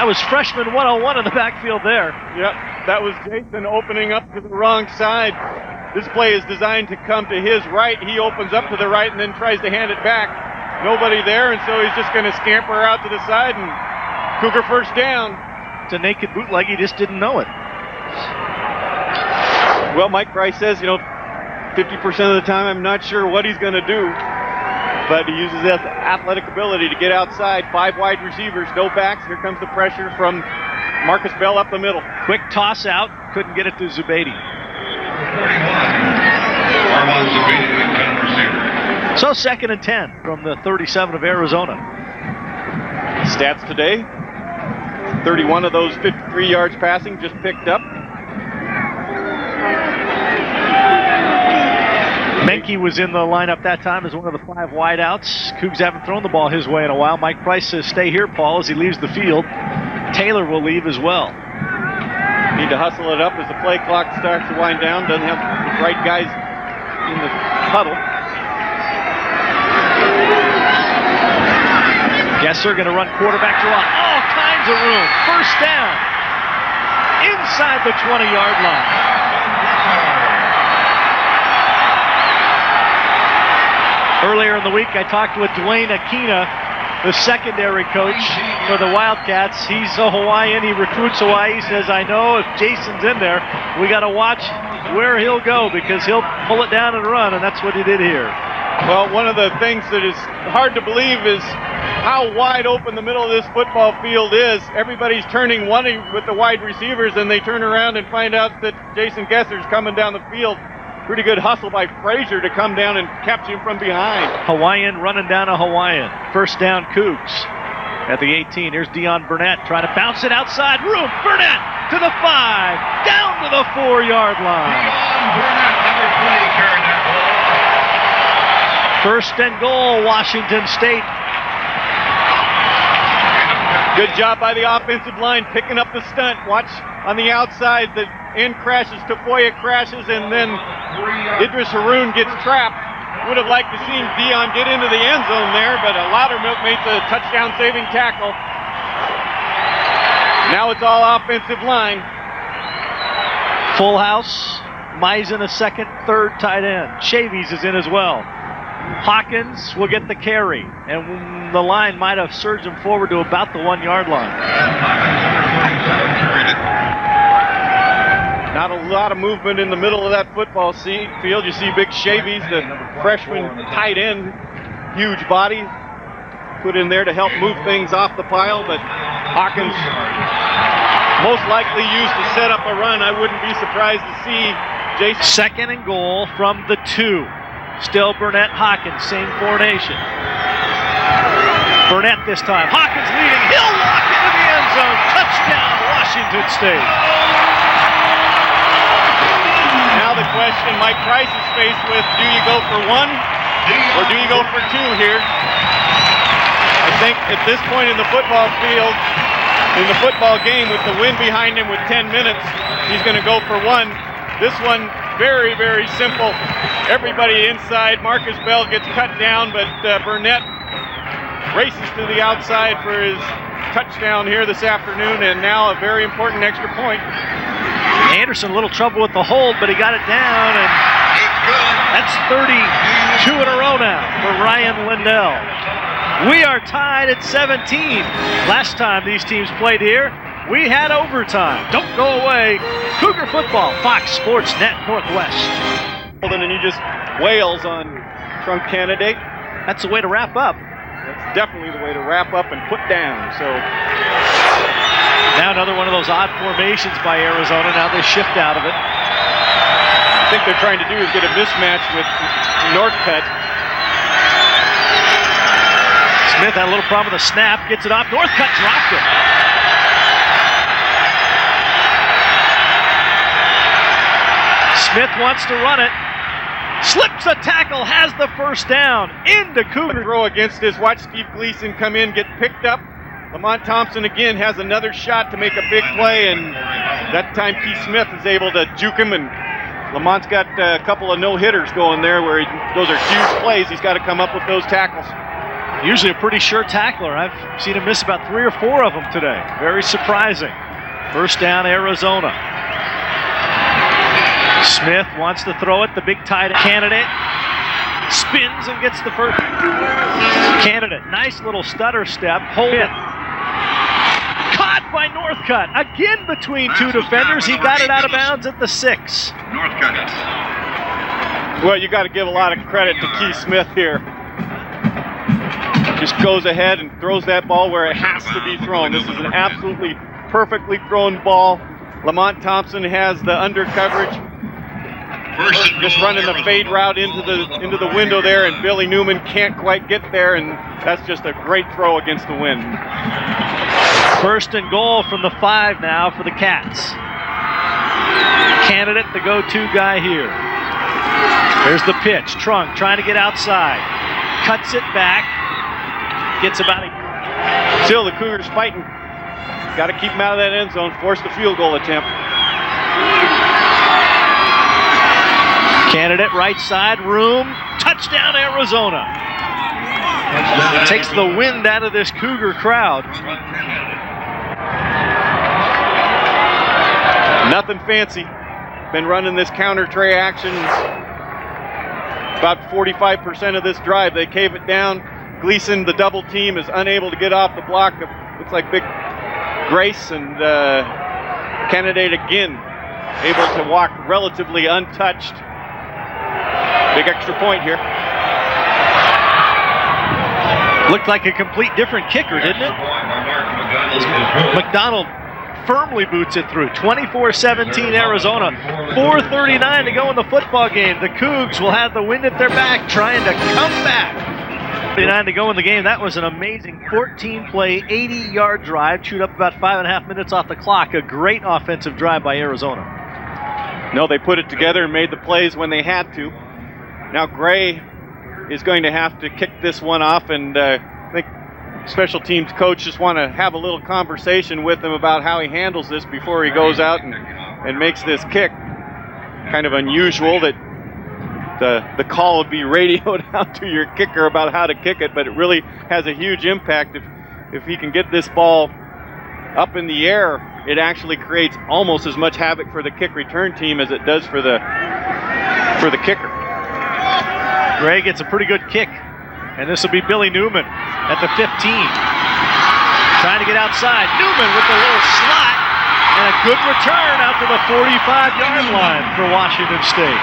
That was freshman 101 in the backfield there. Yep, that was Jason opening up to the wrong side. This play is designed to come to his right. He opens up to the right and then tries to hand it back. Nobody there, and so he's just going to scamper out to the side, and Cougar first down. It's a naked bootleg, he just didn't know it. Well, Mike Price says, 50% of the time I'm not sure what he's going to do, but he uses his athletic ability to get outside. 5 wide receivers, no backs. Here comes the pressure from Marcus Bell up the middle. Quick toss out, couldn't get it to Zubaidi. So 2nd and 10 from the 37 of Arizona. Stats today, 31 of those 53 yards passing just picked up. Menke was in the lineup that time as one of the 5 wideouts. Cougs haven't thrown the ball his way in a while. Mike Price says stay here, Paul, as he leaves the field. Taylor will leave as well. Need to hustle it up as the play clock starts to wind down. Doesn't have the right guys in the huddle. Guess they're going to run quarterback draw. All kinds of room. First down. Inside the 20-yard line. Earlier in the week, I talked with Dwayne Aquina, the secondary coach for the Wildcats. He's a Hawaiian. He recruits Hawaii. He says, I know if Jason's in there, we got to watch where he'll go because he'll pull it down and run, and that's what he did here. Well, one of the things that is hard to believe is how wide open the middle of this football field is. Everybody's turning one with the wide receivers, and they turn around and find out that Jason Gesser's coming down the field. Pretty good hustle by Frazier to come down and catch him from behind. Hawaiian running down a Hawaiian. First down, Cougs at the 18. Here's Dion Burnett trying to bounce it outside. Room. Burnett to the 5. Down to the 4-yard line. First and goal, Washington State. Good job by the offensive line picking up the stunt. Watch on the outside. The end crashes, Tafoya crashes, and then Idris Haroun gets trapped. Would have liked to see Dion get into the end zone there, but Loudermilk made the touchdown-saving tackle. Now it's all offensive line. Full house. Meisen a second, third tight end. Chavies is in as well. Hawkins will get the carry, and the line might have surged him forward to about the 1-yard line. Not a lot of movement in the middle of that football field. You see Big Chavies, the freshman tight end, huge body, put in there to help move things off the pile, but Hawkins most likely used to set up a run. I wouldn't be surprised to see Jason. Second and goal from the 2. Still Burnett, Hawkins, same formation. Burnett this time. Hawkins leading. He'll walk into the end zone. Touchdown, Washington State. Now the question Mike Price is faced with, do you go for 1 or do you go for 2 here? I think at this point in the football field, in the football game with the wind behind him with 10 minutes, he's going to go for 1. This one, very, very simple. Everybody inside. Marcus Bell gets cut down, but Burnett races to the outside for his touchdown here this afternoon, and now a very important extra point. Anderson, a little trouble with the hold, but he got it down, and that's 32 in a row now for Ryan Lindell. We are tied at 17. Last time these teams played here, we had overtime. Don't go away. Cougar football, Fox Sports Net Northwest. And he just wails on Trunk Candidate. That's the way to wrap up. That's definitely the way to wrap up and put down. So now another one of those odd formations by Arizona. Now they shift out of it. I think they're trying to do is get a mismatch with Northcutt. Smith had a little problem with the snap. Gets it off. Northcutt dropped it. Smith wants to run it. Slips a tackle, has the first down. Into Cougar. Throw against this. Watch Steve Gleason come in, get picked up. Lamont Thompson again has another shot to make a big play, and that time Keith Smith is able to juke him, and Lamont's got a couple of no-hitters going there where those are huge plays. He's got to come up with those tackles. Usually a pretty sure tackler. I've seen him miss about 3 or 4 of them today. Very surprising. First down, Arizona. Smith wants to throw it. The big tight end candidate spins and gets the first. Candidate, nice little stutter step. Hold it. Caught by Northcutt. Again between 2 defenders. He got it out of bounds at the 6. Northcutt. Well, you got to give a lot of credit to Keith Smith here. Just goes ahead and throws that ball where it has to be thrown. This is an absolutely perfectly thrown ball. Lamont Thompson has the under coverage. Just running the fade route into the window there, and Billy Newman can't quite get there, and that's just a great throw against the wind. First and goal from the 5 now for the Cats. Candidate, the go-to guy here. There's the pitch. Trunk trying to get outside. Cuts it back. Gets about it. Still the Cougars fighting. Got to keep them out of that end zone. Force the field goal attempt. Candidate, right side, room. Touchdown, Arizona. It takes the wind out of this Cougar crowd. Nothing fancy. Been running this counter tray action. About 45% of this drive. They cave it down. Gleason, the double team, is unable to get off the block. Looks like Big Grace and Candidate again able to walk relatively untouched. Big extra point here. Looked like a complete different kicker, didn't it? McDonald firmly boots it through. 24-17 Arizona. 4:39 to go in the football game. The Cougs will have the wind at their back, trying to come back. 39 to go in the game. That was an amazing 14-play, 80-yard drive. Chewed up about 5.5 minutes off the clock. A great offensive drive by Arizona. No, they put it together and made the plays when they had to. Now Gray is going to have to kick this one off, and I think special teams coach just want to have a little conversation with him about how he handles this before he goes out and makes this kick. Kind of unusual that the call would be radioed out to your kicker about how to kick it, but it really has a huge impact. If he can get this ball up in the air, it actually creates almost as much havoc for the kick return team as it does for the kicker. Gray gets a pretty good kick, and this will be Billy Newman at the 15. Trying to get outside. Newman with a little slot and a good return out to the 45-yard line for Washington State.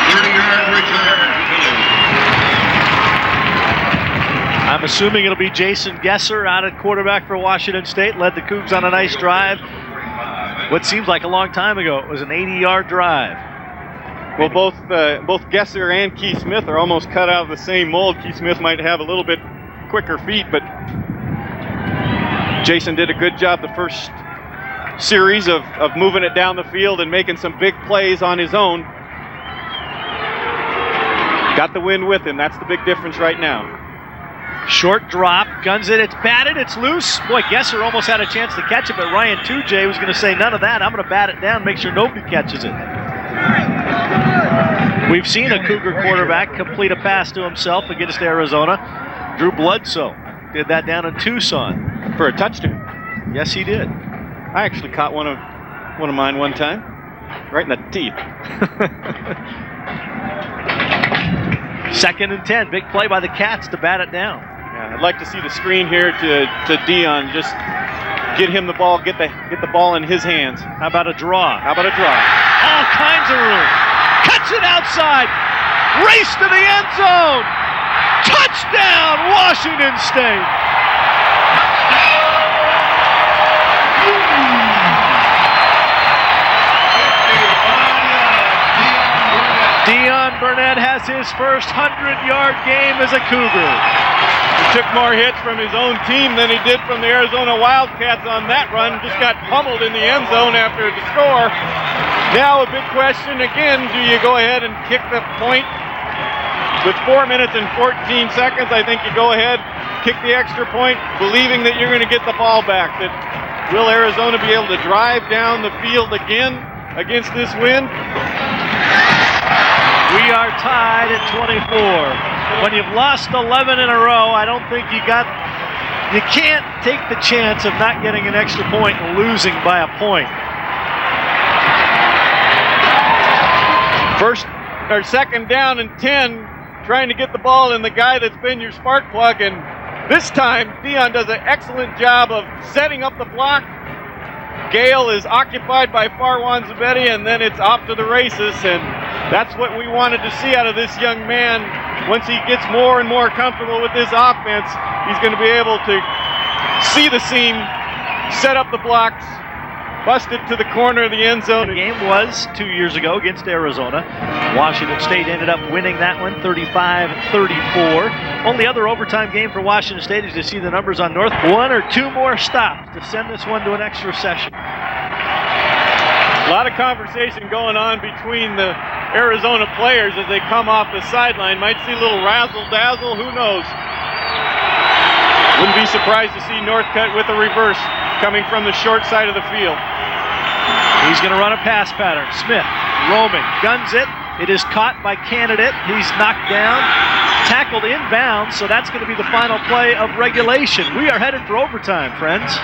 30-yard return. I'm assuming it'll be Jason Gesser out at quarterback for Washington State. Led the Cougs on a nice drive. What seems like a long time ago, it was an 80-yard drive. Well, both Gesser and Keith Smith are almost cut out of the same mold. Keith Smith might have a little bit quicker feet, but Jason did a good job the first series of moving it down the field and making some big plays on his own. Got the wind with him. That's the big difference right now. Short drop, guns it, it's batted, it's loose. Boy, Gesser almost had a chance to catch it, but Ryan Tujay was going to say none of that. I'm going to bat it down, make sure nobody catches it. We've seen a Cougar quarterback complete a pass to himself against Arizona. Drew Bledsoe did that down in Tucson for a touchdown. Yes, he did. I actually caught one of mine one time, right in the teeth. 2nd and 10, big play by the Cats to bat it down. Yeah, I'd like to see the screen here to Dion. Just get him the ball, get the ball in his hands. How about a draw? How about a draw? All kinds of room. Cuts it outside. Race to the end zone. Touchdown, Washington State. Dion Burnett has his first 100-yard game as a Cougar. He took more hits from his own team than he did from the Arizona Wildcats on that run. Just got pummeled in the end zone after the score. Now a big question again, do you go ahead and kick the point? With 4 minutes and 14 seconds, I think you go ahead, kick the extra point, believing that you're going to get the ball back. That will Arizona be able to drive down the field again against this wind? We are tied at 24. When you've lost 11 in a row, I don't think you can't take the chance of not getting an extra point and losing by a point. Second down and 10, trying to get the ball in the guy that's been your spark plug, and this time Dion does an excellent job of setting up the block. Gale is occupied by Farwan Zabetti, and then it's off to the races, and that's what we wanted to see out of this young man. Once he gets more and more comfortable with this offense, he's going to be able to see the seam, set up the blocks, bust it to the corner of the end zone. The game was 2 years ago against Arizona. Washington State ended up winning that one 35-34. Only other overtime game for Washington State is to see the numbers on North. 1 or 2 more stops to send this one to an extra session. A lot of conversation going on between the Arizona players as they come off the sideline. Might see a little razzle-dazzle, who knows? Wouldn't be surprised to see Northcutt with a reverse coming from the short side of the field. He's going to run a pass pattern. Smith roaming, guns it. It is caught by Candidate. He's knocked down, tackled inbounds, so that's going to be the final play of regulation. We are headed for overtime, friends.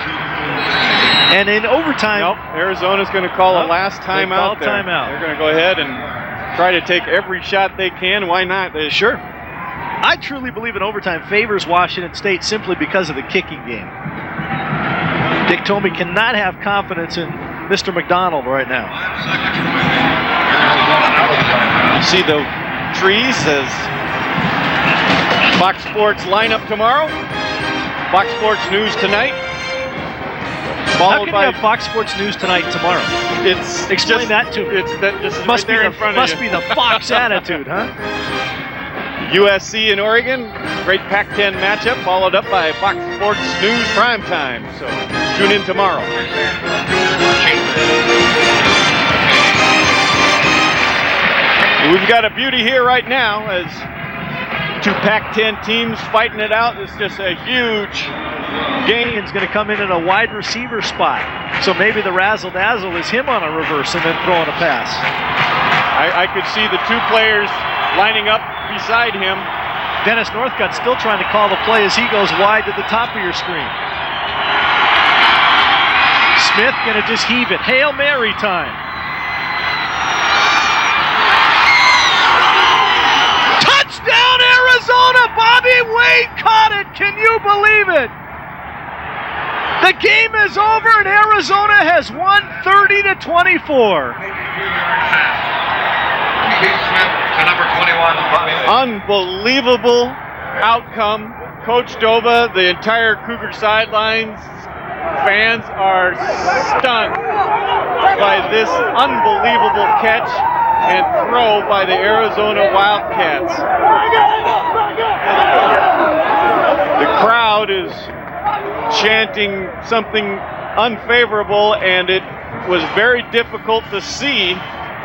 And in overtime... Nope, Arizona's going to call a last timeout there. Timeout. They're going to go ahead and try to take every shot they can. Why not? Sure. I truly believe in overtime favors Washington State simply because of the kicking game. Dick Tomey cannot have confidence in Mr. McDonald right now. You see the trees as Fox Sports lineup tomorrow. Fox Sports News tonight. How can you have Fox Sports News tonight tomorrow? Explain that to me. Must be the Fox attitude, huh? USC and Oregon, great Pac-10 matchup, followed up by Fox Sports News primetime. So tune in tomorrow. We've got a beauty here right now as 2 Pac-10 teams fighting it out. It's just a huge game. Is going to come in a wide receiver spot. So maybe the razzle-dazzle is him on a reverse and then throwing a pass. I could see the 2 players lining up beside him. Dennis Northcutt still trying to call the play as he goes wide to the top of your screen. Smith going to just heave it. Hail Mary time. Touchdown Arizona! Bobby Wade caught it. Can you believe it? The game is over and Arizona has won 30-24. Unbelievable outcome. Coach Doba, the entire Cougar sidelines, fans are stunned by this unbelievable catch and throw by the Arizona Wildcats. The crowd is chanting something unfavorable, and it was very difficult to see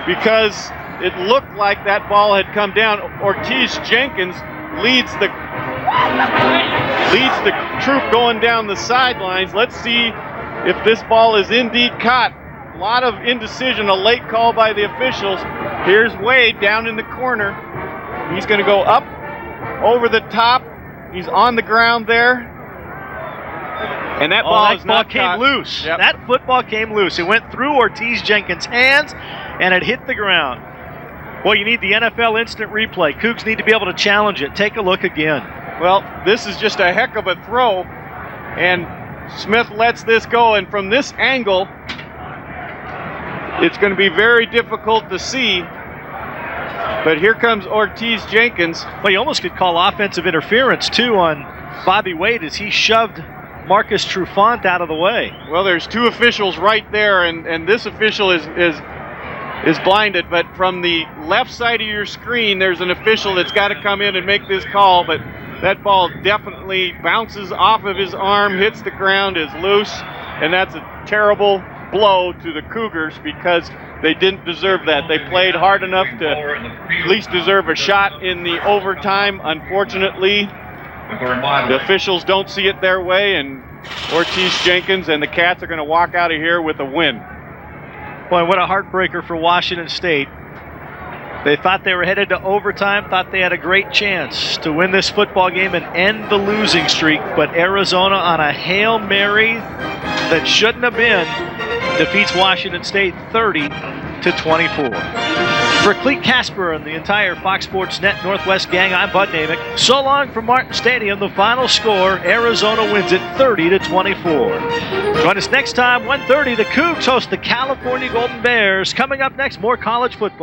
because it looked like that ball had come down. Ortiz Jenkins leads the troop going down the sidelines. Let's see if this ball is indeed caught. A lot of indecision, a late call by the officials. Here's Wade down in the corner. He's going to go up over the top. He's on the ground there. And that ball came loose. Yep. That football came loose. It went through Ortiz Jenkins' hands, and it hit the ground. Well, you need the NFL instant replay. Cougs need to be able to challenge it. Take a look again. Well, this is just a heck of a throw, and Smith lets this go, and from this angle, it's going to be very difficult to see. But here comes Ortiz Jenkins. Well, you almost could call offensive interference, too, on Bobby Wade as he shoved Marcus Trufant out of the way. Well, there's 2 officials right there, and this official is blinded, but from the left side of your screen, there's an official that's got to come in and make this call, but that ball definitely bounces off of his arm, hits the ground, is loose, and that's a terrible blow to the Cougars because they didn't deserve that. They played hard enough to at least deserve a shot in the overtime. Unfortunately, the officials don't see it their way, and Ortiz Jenkins and the Cats are going to walk out of here with a win. Boy, what a heartbreaker for Washington State. They thought they were headed to overtime, thought they had a great chance to win this football game and end the losing streak, but Arizona on a Hail Mary that shouldn't have been defeats Washington State 30-24. For Cleet Casper and the entire Fox Sports Net Northwest gang, I'm Bud Namick. So long from Martin Stadium. The final score, Arizona wins it 30-24. Join us next time, 1:30. The Cougs host the California Golden Bears. Coming up next, more college football.